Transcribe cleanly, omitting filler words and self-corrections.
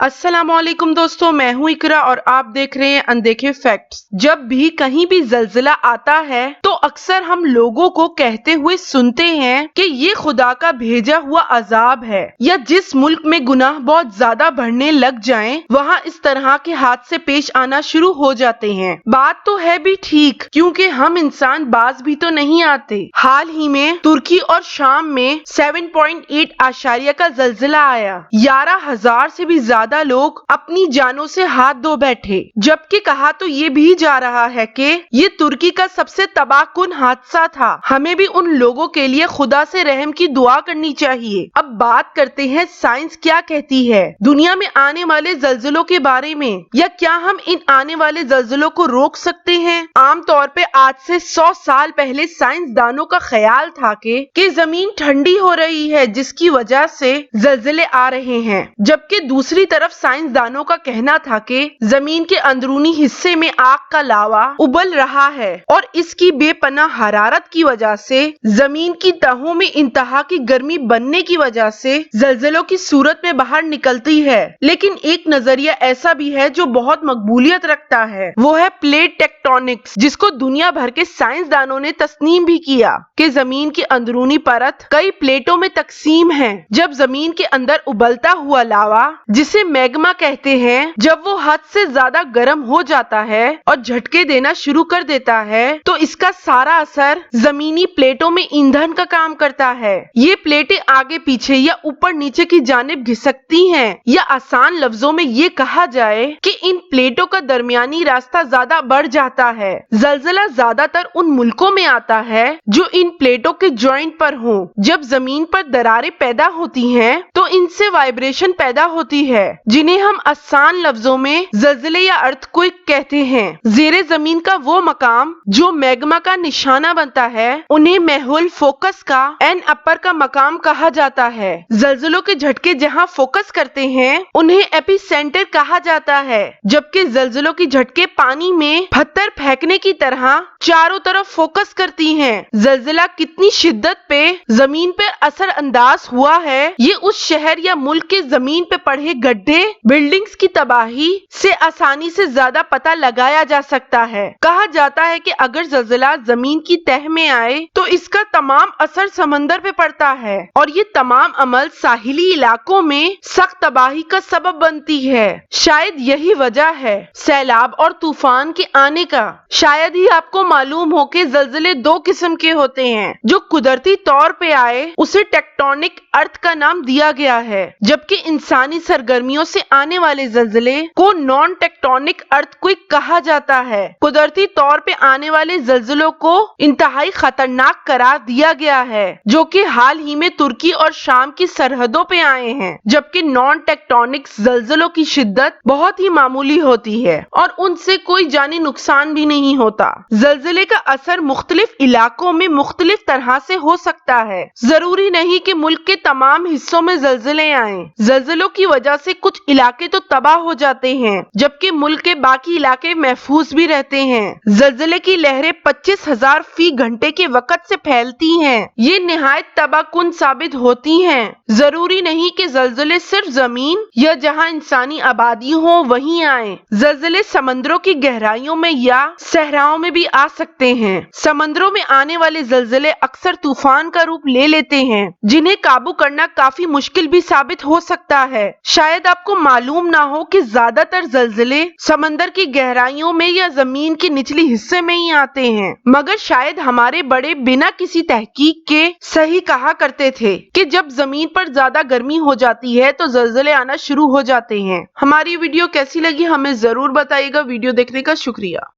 अस्सलाम वालेकुम दोस्तों, मैं हूं इकरा और आप देख रहे हैं अनदेखे फैक्ट्स। जब भी कहीं भी जलजिला आता है तो अक्सर हम लोगों को कहते हुए सुनते हैं कि ये खुदा का भेजा हुआ अजाब है, या जिस मुल्क में गुनाह बहुत ज्यादा बढ़ने लग जाएं, वहां इस तरह के हादसे पेश आना शुरू हो जाते हैं। बात तो है भी ठीक, क्योंकि हम इंसान बाज भी तो नहीं आते। हाल ही में तुर्की और शाम में 7.8 आशारिया का जलजिला आया। 11,000 से भी ज्यादा लोग अपनी जानों से हाथ धो बैठे, जबकि कहा तो ये भी जा रहा है कि ये तुर्की का सबसे तबाहकुन हादसा था। हमें भी उन लोगों के लिए खुदा से रहम की दुआ करनी चाहिए। अब बात करते हैं साइंस क्या कहती है दुनिया में आने वाले जलजिलों के बारे में, या क्या हम इन आने वाले जलजिलों को रोक सकते हैं। आमतौर पे आज से 100 साल पहले साइंसदानों का ख्याल था कि जमीन ठंडी हो रही है, जिसकी वजह से जलजिले आ रहे हैं, जबकि दूसरी तरफ साइंसदानों का कहना था कि जमीन के अंदरूनी हिस्से में आग का लावा उबल रहा है और इसकी बेपनाह हरारत की वजह से जमीन की तहों में इंतहा की गर्मी बनने की वजह से जलजिलों की सूरत में बाहर निकलती है। लेकिन एक नजरिया ऐसा भी है जो बहुत मकबूलियत रखता है, वो है प्लेट टेक्टोनिक्स, जिसको दुनिया भर के साइंसदानों ने तस्लीम भी किया कि जमीन की अंदरूनी परत कई प्लेटों में तकसीम है। जब जमीन के अंदर उबलता हुआ लावा, जिसे मैग्मा कहते हैं, जब वो हद से ज्यादा गर्म हो जाता है और झटके देना शुरू कर देता है, तो इसका सारा असर जमीनी प्लेटों में ईंधन का काम करता है। ये प्लेटें आगे पीछे या ऊपर नीचे की जानिब घिसकती हैं, या आसान लफ्जों में ये कहा जाए कि इन प्लेटों का दरमियानी रास्ता ज्यादा बढ़ जाता है। जलजिला ज्यादातर उन मुल्कों में आता है जो इन प्लेटों के जॉइंट पर हो। जब जमीन पर दरारें पैदा होती हैं, तो इनसे वाइब्रेशन पैदा होती है, जिन्हें हम आसान लफ्जों में जलजिले या अर्थक्वेक कहते हैं। ज़ेरे जमीन का वो मकाम जो मैग्मा का निशाना बनता है, उन्हें महल फोकस का एन अपर का मकाम कहा जाता है। जलजिलों के झटके जहाँ फोकस करते हैं, उन्हें एपिसेंटर कहा जाता है, जबकि जलजिलों की झटके पानी में पत्थर फेंकने की तरह चारों तरफ फोकस करती हैं। जलजिला कितनी शिद्दत पे जमीन पर असर अंदाज हुआ है, ये उस शहर या मुल्क के जमीन पे पड़े गड्ढे, बिल्डिंग्स की तबाही से आसानी से ज्यादा पता लगाया जा सकता है। कहा जाता है कि अगर जलजिला जमीन की तह में आए तो इसका तमाम असर समंदर पे पड़ता है, और ये तमाम अमल साहिली इलाकों में सख्त तबाही का सबब बनती है। शायद यही वजह है सैलाब और तूफान के आने का। शायद ही आपको मालूम हो कि जलजिले दो किस्म के होते हैं। जो कुदरती तौर पे आए उसे टेक्टोनिक अर्थ का नाम दिया गया है, जबकि इंसानी सरगर्मियों से आने वाले जलजिले को नॉन टेक्टोनिक अर्थक्वेक कहा जाता है। कुदरती तौर पे आने वाले जलजिलों को इंतहाई खतरनाक करार दिया गया है, जो कि हाल ही में तुर्की और शाम की सरहदों पे आए हैं, जबकि नॉन टेक्टोनिक जलजिलों की शिद्दत बहुत ही मामूली होती है और उनसे कोई जानी नुकसान भी नहीं होता। जलजिले का असर मुख्तलिफ इलाकों में मुख्तलिफ तरह से हो सकता है। जरूरी नहीं कि मुल्क के तमाम हिस्सों में जलजिले आएं। जलजिलों की वजह से कुछ इलाके तो तबाह हो जाते हैं, जबकि मुल्क के बाकी इलाके महफूज भी रहते हैं। जलजिले की लहरें 25,000 फी घंटे के वक़्त से फैलती हैं। ये निहायत तबाहकुन साबित होती हैं। जरूरी नहीं कि जलजिले सिर्फ जमीन या जहां इंसानी आबादी हो वहीं आए। जलजिले समंदरों की गहराइयों में या सहराओं में भी आ सकते हैं। समंदरों में आने वाले जलजिले अक्सर तूफान का रूप ले लेते हैं, जिन्हें काबू करना काफी मुश्किल भी साबित हो सकता है। शायद आपको मालूम ना हो कि ज्यादातर जलजिले समंदर की गहराइयों में या जमीन के निचले हिस्से में ही आते हैं, मगर शायद हमारे बड़े बिना किसी तहकीक के सही कहा करते थे कि जब जमीन पर ज्यादा गर्मी हो जाती है तो जलजिले आना शुरू हो जाते हैं। हमारी वीडियो कैसी लगी हमें जरूर बताइएगा। वीडियो देखने का शुक्रिया।